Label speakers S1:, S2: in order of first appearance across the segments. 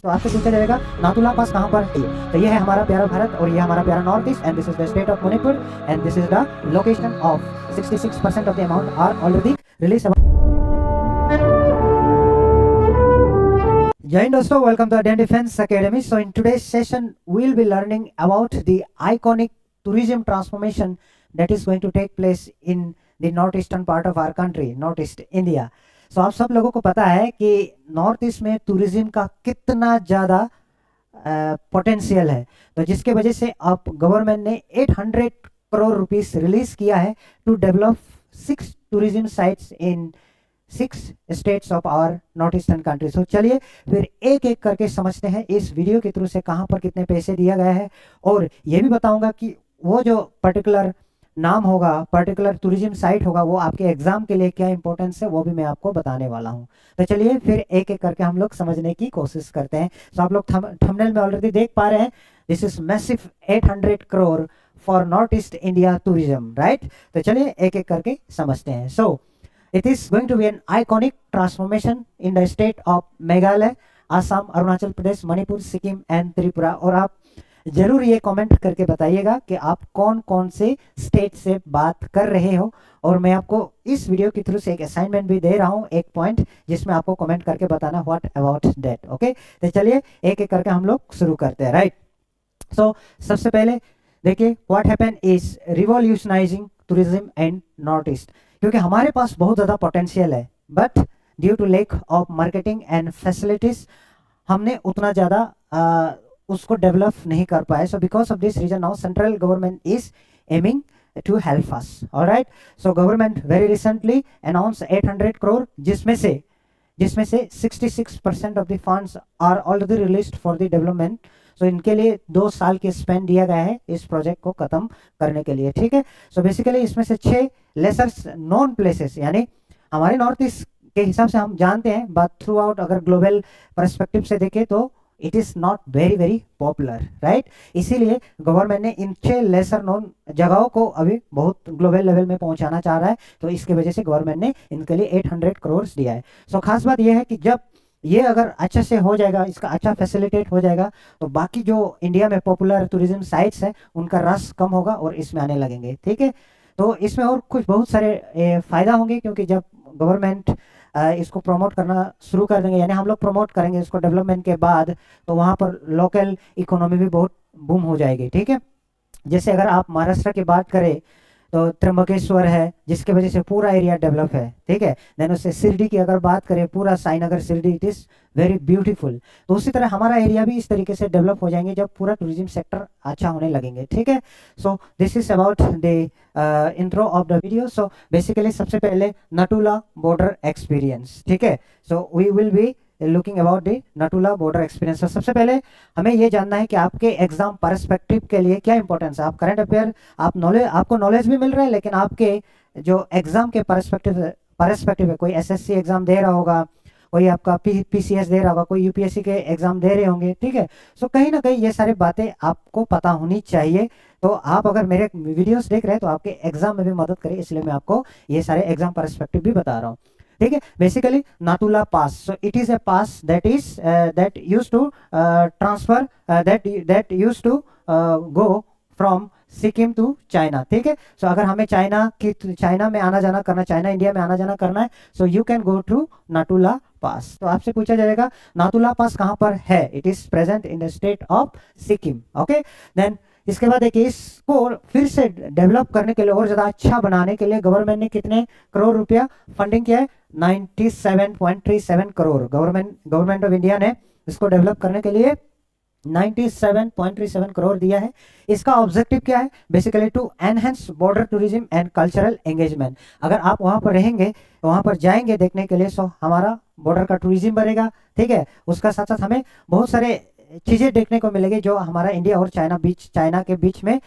S1: तो आपसे पूछा जाएगा नाथुला पास कहाँ पर है। तो ये है हमारा प्यारा भारत और ये हमारा प्यारा north east and this is the state of Manipur and this is the location of 66% of the amount are already release. Jai Hind dosto, welcome to Indian Defense Academy. So in today's session, we'll be learning about the iconic tourism transformation that is going to take place in the northeastern part of our country, Northeast India. So आप सब लोगों को पता है कि north east में tourism का कितना ज़्यादा पोटेंशियल है, तो जिसके वजह से अब गवर्नमेंट ने 800 करोड़ रुपीस रिलीज किया है to develop 6 tourism sites in 6 states of our north eastern country. So चलिए फिर एक एक करके समझते हैं इस वीडियो के थ्रू से कहाँ पर कितने पैसे दिया गया है, और ये भी बताऊंगा कि वो जो पर्टिकुलर नाम होगा, पर्टिकुलर टूरिज्म साइट होगा, वो आपके एग्जाम के लिए क्या इंपॉर्टेंस है वो भी मैं आपको बताने वाला हूँ। तो चलिए फिर एक एक करके हम लोग समझने की कोशिश करते हैं। तो आप लोग थंबनेल में ऑलरेडी देख पा रहे हैं, this is massive 800 crore for north east India tourism, right. तो चलिए एक एक करके समझते हैं। सो it is going to be an iconic transformation in the state of Meghalaya, Assam, Arunachal Pradesh, Manipur, Sikkim and Tripura। और आप जरूर ये कमेंट करके बताइएगा कि आप कौन कौन से स्टेट से बात कर रहे हो, और मैं आपको इस वीडियो के थ्रू से एक असाइनमेंट भी दे रहा हूँ, एक पॉइंट जिसमें आपको कमेंट करके बताना व्हाट अबाउट दैट। ओके, तो चलिए एक एक करके हम लोग शुरू करते हैं, राइट। सो सबसे पहले देखिए what happen is revolutionising tourism and north east. क्योंकि हमारे पास बहुत ज़्यादा पोटेंशियल है, but due to lack of marketing and facilities हमने उतना ज़्यादा उसको डेवलप नहीं कर पाए। So because of this reason now central government is aiming to help us, alright. So government very recently announce 800 crore, जिसमें से 66% of the funds are already released for the development. So इनके लिए 2 साल के स्पेंड दिया गया है इस प्रोजेक्ट को खत्म करने के लिए, ठीक है। सो बेसिकली इसमें से 6 लेसर नॉन प्लेसेस, यानी हमारे नॉर्थ ईस्ट के हिसाब से हम जानते हैं, बट थ्रू आउट अगर ग्लोबल पर्सपेक्टिव से देखें तो it is not very very popular, right. इसीलिए गवर्नमेंट ने इन 6 लेसर नॉन जगहों को अभी बहुत ग्लोबल लेवल में पहुंचाना चाह रहा है, तो इसकी वजह से गवर्नमेंट ने इनके लिए 800 करोड़ दिया है। सो खास बात यह है कि जब ये अगर अच्छे से हो जाएगा, इसका अच्छा फैसिलिटेट हो जाएगा, तो बाकी जो इंडिया में पॉपुलर टूरिज्म साइट्स हैं उनका रस कम होगा और इसमें आने लगेंगे, ठीक है। तो इसमें और कुछ बहुत सारे फायदा होंगे, क्योंकि जब गवर्नमेंट इसको प्रमोट करना शुरू कर देंगे, यानी हम लोग प्रमोट करेंगे इसको डेवलपमेंट के बाद, तो वहाँ पर लोकल इकोनॉमी भी बहुत बूम हो जाएगी, ठीक है। जैसे अगर आप महाराष्ट्र की बात करें तो त्र्यंबकेश्वर है, जिसके वजह से पूरा एरिया डेवलप है, ठीक है। देन उससे शिरडी की अगर बात करें, पूरा Sainagar Shirdi, it is very beautiful. तो उसी तरह हमारा एरिया भी इस तरीके से डेवलप हो जाएंगे जब पूरा टूरिज्म सेक्टर अच्छा होने लगेंगे, ठीक है। So this is about the intro of the video. So basically सबसे पहले नटुला बॉर्डर एक्सपीरियंस, ठीक है। So we will be looking about the Nathula border experience. तो सबसे पहले हमें ये जानना है कि आपके एग्जाम पर्सपेक्टिव के लिए क्या इंपॉर्टेंस है। आप करंट अफेयर, आप नॉलेज, आपको नॉलेज भी मिल रहा है, लेकिन आपके जो एग्जाम के पर्सपेक्टिव है, कोई एसएससी एग्जाम दे रहा होगा, कोई आपका पीसीएस दे रहा होगा, कोई यूपीएससी के एग्जाम दे रहे होंगे, ठीक है। सो कहीं ना कहीं ये सारी बातें आपको पता होनी चाहिए। तो आप अगर मेरे वीडियोस देख रहे हैं तो आपके एग्जाम में भी मदद करे, इसलिए मैं आपको ये सारे एग्जाम पर्सपेक्टिव भी बता रहा हूँ, ठीक है। Basically Nathula pass, so it is a pass that used to transfer that used to go from Sikkim to China, ठीक है। सो अगर हमें चाइना में आना जाना करना, चाइना इंडिया में आना जाना करना है, so you can go through Nathula pass. तो आपसे पूछा जाएगा नाथुला पास कहाँ पर है, it is present in the state of Sikkim, okay. Then इसके बाद देखिए, इसको फिर से डेवलप करने के लिए और ज़्यादा अच्छा बनाने के लिए गवर्नमेंट ने कितने करोड़ रुपया फंडिंग किया है, 97.37 करोड़। गवर्नमेंट ऑफ इंडिया ने इसको डेवलप करने के लिए 97.37 करोड़ दिया है। इसका ऑब्जेक्टिव क्या है, basically to enhance border tourism and cultural engagement. अगर आप वहाँ पर रहेंगे, वहाँ पर जाएंगे देखने के लिए, सो हमारा बॉर्डर का टूरिज्म बढ़ेगा, ठीक है। उसका साथ साथ हमें बहुत सारे चीज़ें देखने को मिलेगी जो हमारा इंडिया और चाइना के बीच में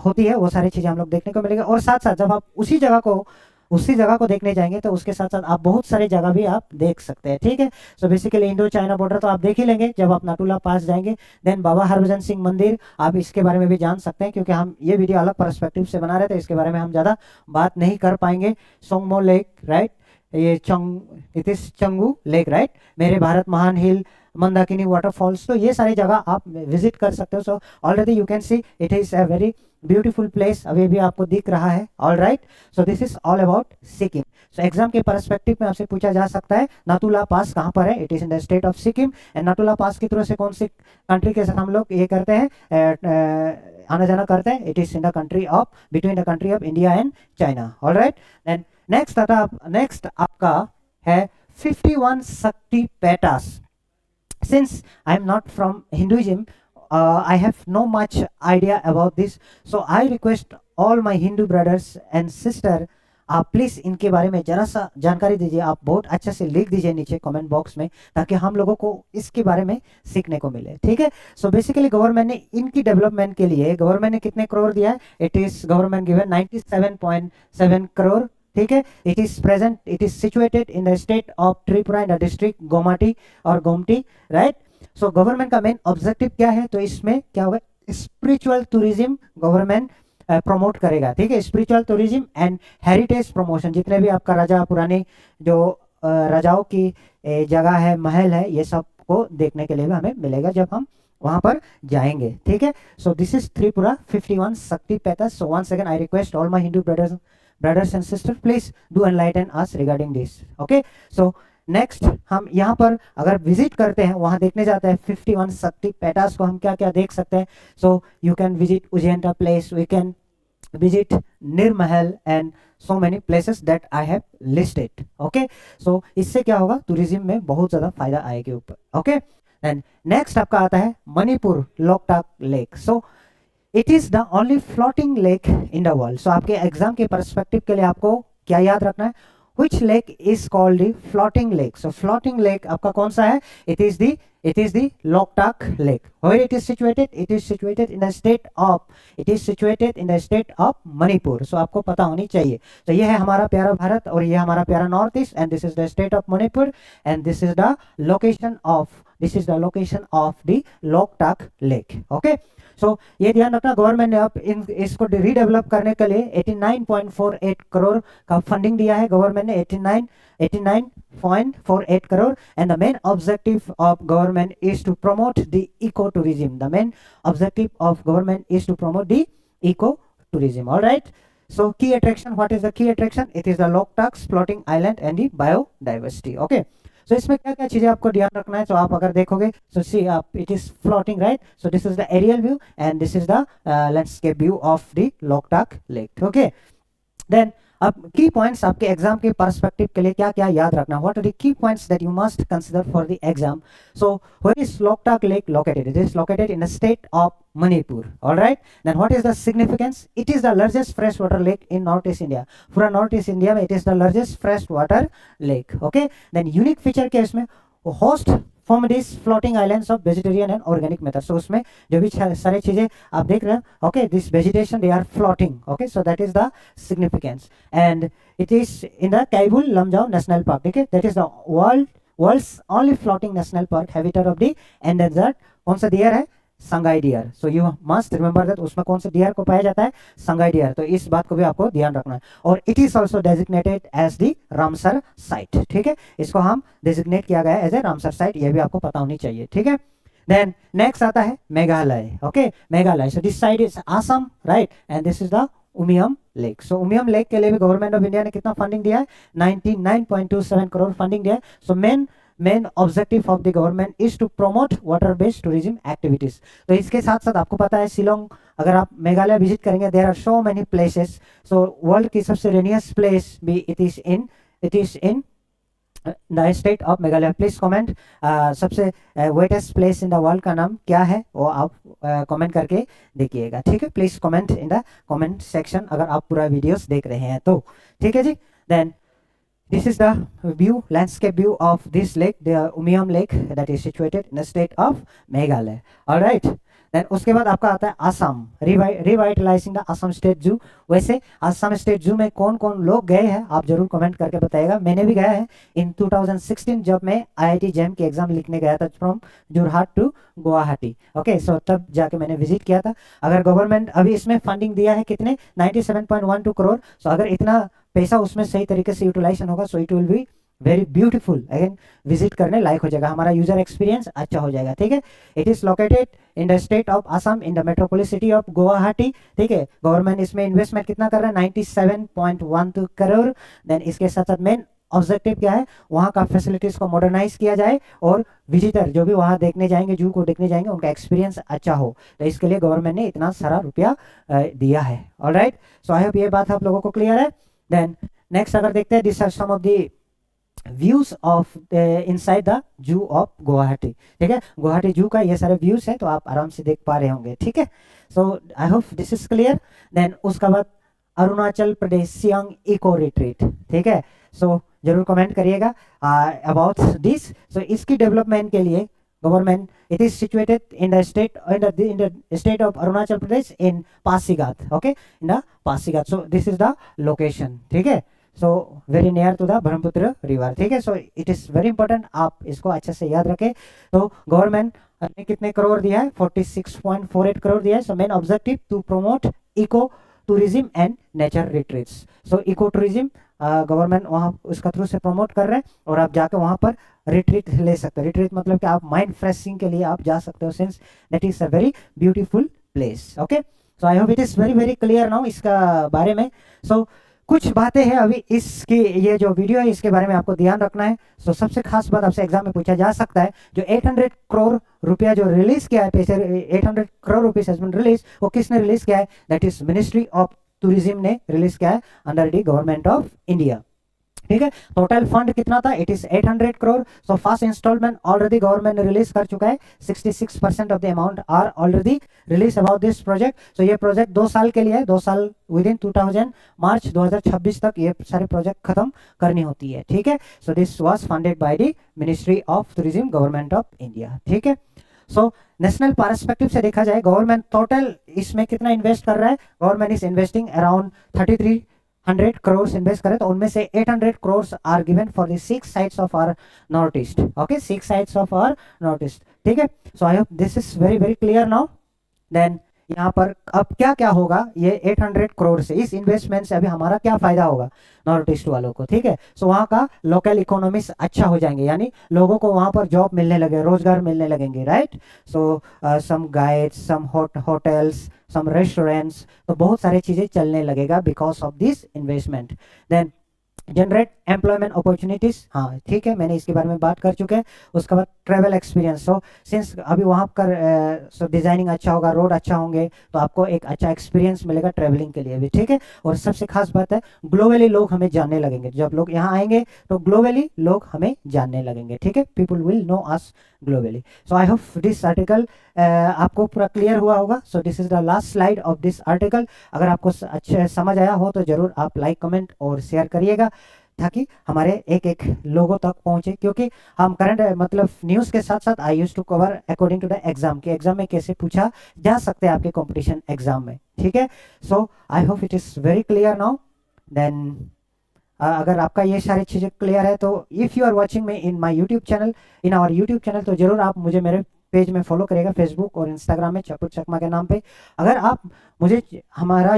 S1: होती है, वो सारी चीज़ें हम लोग देखने को मिलेगी। और साथ साथ जब आप उसी जगह को देखने जाएंगे तो उसके साथ साथ आप बहुत सारी जगह भी आप देख सकते हैं, ठीक है। So basically Indo China border तो आप देख ही लेंगे जब आप नाथुला पास जाएंगे। देन बाबा हरभजन सिंह मंदिर, आप इसके बारे में भी जान सकते हैं, क्योंकि हम ये वीडियो अलग पर्सपेक्टिव से बना रहे थे, इसके बारे में हम ज़्यादा बात नहीं कर पाएंगे। सोंगमो लेक, राइट, ये it is Changu lake right, मेरे भारत महान हिल, मंदाकिनी वाटरफॉल्स, तो ये सारी जगह आप विजिट कर सकते हो। So already you can see it is a very beautiful place, अभी भी आपको दिख रहा है। All right, so this is all about Sikkim. So exam के परस्पेक्टिव में आपसे पूछा जा सकता है नाथुला पास कहाँ पर है, it is in the state of Sikkim. And Nathula pass की तरफ से कौन सी कंट्री के साथ हम लोग ये करते हैं, आना जाना करते हैं, it is in the country of, between the country of India and China. All right, then next आपका है 51 शक्ति पेटास। Since I am not from Hinduism, I have no much idea about this, so I request all my Hindu brothers and sister, आप please इनके बारे में जरा सा जानकारी दीजिए, आप बहुत अच्छे से लिख दीजिए नीचे कमेंट बॉक्स में, ताकि हम लोगों को इसके बारे में सीखने को मिले, ठीक है। सो बेसिकली गवर्नमेंट ने इनकी डेवलपमेंट के लिए गवर्नमेंट ने कितने करोड़ दिया है, it is government given 97.7 crore, ठीक है। It is situated in the state of Tripura in the district Gomati और गोमती, राइट। सो गवर्नमेंट का मेन ऑब्जेक्टिव क्या है, तो इसमें क्या होगा, स्पिरिचुअल टूरिज्म गवर्नमेंट प्रमोट करेगा, ठीक है। Spiritual tourism and heritage promotion, जितने भी आपका राजा पुराने जो राजाओं की जगह है, महल है, ये सब को देखने के लिए भी हमें मिलेगा जब हम वहां पर जाएंगे, ठीक है। So this is Tripura 51 Shakti Peethas. So once again I request all my Hindu brothers and sisters, please do enlighten us regarding this, okay। so next हम यहाँ पर अगर विजिट करते हैं, वहाँ देखने जाते हैं 51 शक्ति पेटास को हम क्या क्या देख सकते हैं। so you can visit Ujjanta place, we can visit Nirmahal and so many places that I have listed, okay। so इससे क्या होगा, टूरिज्म में बहुत ज़्यादा फायदा आएगा ऊपर, okay। and next आपका आता है Manipur Loktak lake. so it is the only floating lake in the world. So आपके एग्जाम के परस्पेक्टिव के लिए आपको क्या याद रखना है, which lake is called the floating lake. So floating lake आपका कौन सा है, it is the Loktak lake. Where it is situated, it is situated in the state of Manipur. So आपको पता होनी चाहिए। तो ये है हमारा प्यारा भारत और ये हमारा प्यारा north east, and this is the state of Manipur, and this is the location of the Loktak lake, okay. So ये ध्यान रखना, गवर्नमेंट ने अब इसको रीडेवलप करने के लिए 89.48 करोड़ का फंडिंग दिया है गवर्नमेंट ने, 89.48 crore. And the main objective of government is to promote the eco tourism. The main objective of government is to promote the eco tourism, alright. So key attraction, what is the key attraction, it is the Loktak floating island and the biodiversity, okay. So इसमें क्या क्या चीजें आपको ध्यान रखना है, तो आप अगर देखोगे, सो सी आप, it is floating, right. So this is the aerial view and this is the landscape view of the Loktak lake, okay. Then अब की पॉइंट्स आपके एग्जाम के पर्सपेक्टिव के लिए क्या क्या याद रखना, what are the key points that you must consider for the exam. So where is Loktak lake located, it is located in the state of Manipur, all right। Then what is the significance, it is the largest freshwater lake in Northeast India। पूरा Northeast India में it is the largest freshwater lake, okay। Then unique feature क्या है इसमें, host from these floating islands of vegetarian and organic method। so उसमें जो भी सारी चीजें आप देख रहे हैं, okay, this vegetation they are floating, okay। so that is the significance, and it is in the Kaibul Lamjau National Park, okay। that is the world's only floating national park, habitat of the endangered, कौन सा deer है, Sangai deer. So you must remember that, उसमें कौन से dear को पाया जाता है, संगाई डियर। तो इस बात को भी आपको ध्यान रखना है। और it is also designated as the Ramsar site, ठीक है। इसको हम डेजिग्नेट किया गया है एज ए रामसर साइट, ये भी आपको पता होनी चाहिए, ठीक है। देन नेक्स्ट आता है Meghalaya, okay, Meghalaya. So this side is Assam, right, and this is the Umiam lake. So Umiam lake के लिए भी गवर्नमेंट ऑफ इंडिया ने कितना फंडिंग दिया है, 99.27 करोड़ फंडिंग दिया है। So main objective of the government is to promote water based tourism activities. तो इसके साथ साथ आपको पता है शिलोंग, अगर आप मेघालय विजिट करेंगे, there are so many places. So world की सबसे रेनियस्ट प्लेस भी it is in the state of Meghalaya. Please comment, सबसे wettest place in the world का नाम क्या है, वो आप कमेंट करके देखिएगा, ठीक है। Please comment in the comment section अगर आप पूरा वीडियोस देख रहे हैं तो, ठीक है जी। Then this is the view, landscape view of this lake, the Umiam Lake, that is situated in the state of Meghalaya, all right। देन उसके बाद आपका आता है Assam, revitalising the Assam state zoo. वैसे आसाम स्टेट जू में कौन कौन लोग गए हैं आप जरूर कमेंट करके बताइएगा। मैंने भी गया है इन 2016 जब मैं IIT JEM की एग्जाम लिखने गया था from Jorhat to Guwahati, okay. So तब जाके मैंने विजिट किया था। अगर गवर्नमेंट अभी इसमें फंडिंग दिया है कितने, 97.12 करोड़। सो अगर इतना पैसा उसमें सही तरीके से यूटिलाइजेशन होगा, so it will be very beautiful, again visit करने लायक हो जाएगा, हमारा यूजर एक्सपीरियंस अच्छा हो जाएगा, ठीक है। It is located in the state of Assam in the metropolis city of Guwahati, ठीक है। गवर्नमेंट इसमें इन्वेस्टमेंट कितना कर रहा है, 97.12 करोड़। देन इसके साथ साथ मेन ऑब्जेक्टिव क्या है, वहाँ का फैसिलिटीज को मॉडर्नाइज किया जाए और विजिटर जो भी वहाँ देखने जाएंगे, जू को देखने जाएंगे, उनका एक्सपीरियंस अच्छा हो, तो इसके लिए गवर्नमेंट ने इतना सारा रुपया दिया है। ऑलराइट, सो आई होप ये बात आप लोगों को क्लियर है। देन नेक्स्ट अगर देखते हैं, this are some of the views of inside the zoo of Guwahati, ठीक है। गुवाहाटी जू का ये सारे व्यूज है, तो आप आराम से देख पा रहे होंगे, ठीक है। So I hope this is clear. Then उसका बाद अरुणाचल प्रदेश सियांग इको रिट्रीट, ठीक है। सो जरूर कमेंट करिएगा अबाउट दिस। सो इसकी डेवलपमेंट के लिए government, it is situated in the state of Arunachal Pradesh in Pasighat, okay, in the Pasighat. So this is the location, ठीक है। So very near to the Brahmaputra river, ठीक है। So it is very important, आप इसको अच्छे से याद रखें। तो गवर्नमेंट ने कितने करोड़ दिया है, 46.48 करोड़ दिया है। So main objective to promote eco tourism and nature retreats. So eco tourism government वहाँ उसका थ्रू से प्रमोट कर रहे हैं, और आप जाकर वहाँ पर रिट्रीट ले सकते हो। रिट्रीट मतलब कि आप माइंड फ्रेशिंग के लिए आप जा सकते हो, since that is a very beautiful place, okay. So I hope it is very very clear now इसका बारे में। सो कुछ बातें हैं अभी इसकी, ये जो वीडियो है इसके बारे में आपको ध्यान रखना है। सो सबसे खास बात आपसे एग्जाम में पूछा जा सकता है, जो 800 करोड़ रुपया जो रिलीज किया है, पैसे 800 crore rupees has been release, वो किसने रिलीज किया है, that is ministry of tourism ने रिलीज किया है under the government of India, ठीक है। टोटल फंड कितना था, it is 800 crore. So first instalment already government ने रिलीज कर चुका है, 66% of the amount are already release about this project. So ये प्रोजेक्ट 2 साल के लिए है, 2 साल विद इन 2000 मार्च 2026 तक ये सारे प्रोजेक्ट खत्म करनी होती है, ठीक है। So this was funded by the ministry of tourism, government of India, ठीक है। सो नेशनल पर्सपेक्टिव से देखा जाए, गवर्नमेंट टोटल इसमें कितना इन्वेस्ट कर रहा है, government is investing around 3300 crore invest करे, तो उनमें से 800 crore are given for the 6 sites of our north east, okay, 6 sites of our north east, ठीक है। So I hope this is very very clear now. Then यहाँ पर अब क्या क्या होगा, ये 800 करोड़ से, इस इन्वेस्टमेंट से अभी हमारा क्या फायदा होगा नॉर्थ ईस्ट वालों को, ठीक है। सो वहाँ का लोकल इकोनॉमिक्स अच्छा हो जाएंगे, यानी लोगों को वहाँ पर जॉब मिलने लगे, रोजगार मिलने लगेंगे, right. So some guides, some hotels, some restaurants, तो बहुत सारी चीजें चलने लगेगा because of this investment. Then generate employment opportunities, हाँ ठीक है, मैंने इसके बारे में बात कर चुके हैं। उसके बाद ट्रेवल एक्सपीरियंस, सो सिंस अभी वहाँ पर सो डिजाइनिंग अच्छा होगा, रोड अच्छा होंगे, तो आपको एक अच्छा एक्सपीरियंस मिलेगा ट्रेवलिंग के लिए भी, ठीक है। और सबसे खास बात है, ग्लोबली लोग हमें जानने लगेंगे, जब लोग यहाँ आएंगे तो ग्लोबली लोग हमें जानने लगेंगे, ठीक है। People will know us globally. So I hope this article आपको पूरा क्लियर हुआ होगा। सो this is the last slide of this article. अगर आपको अच्छे समझ आया हो तो जरूर आप लाइक, कमेंट और शेयर करिएगा, ताकि हमारे एक एक लोगों तक पहुंचे, क्योंकि हम करंट मतलब न्यूज़ के साथ साथ I use to cover according to the exam, के एग्जाम में कैसे पूछा जा सकते हैं आपके कंपटीशन एग्जाम में, ठीक है। So I hope it is very clear now. Then अगर आपका ये सारी चीज़ें क्लियर है, तो if you are watching me in my YouTube channel, in our YouTube channel, तो जरूर आप मुझे मेरे पेज में फॉलो करेगा, फेसबुक और इंस्टाग्राम में चतुर चकमा के नाम पे। अगर आप मुझे हमारा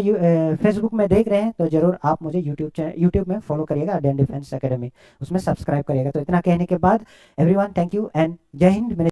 S1: फेसबुक में देख रहे हैं, तो जरूर आप मुझे यूट्यूब में फॉलो करिएगा, अड्डन डिफेंस एकेडमी, उसमें सब्सक्राइब करिएगा। तो इतना कहने के बाद एवरीवन, थैंक यू एंड जय हिंद।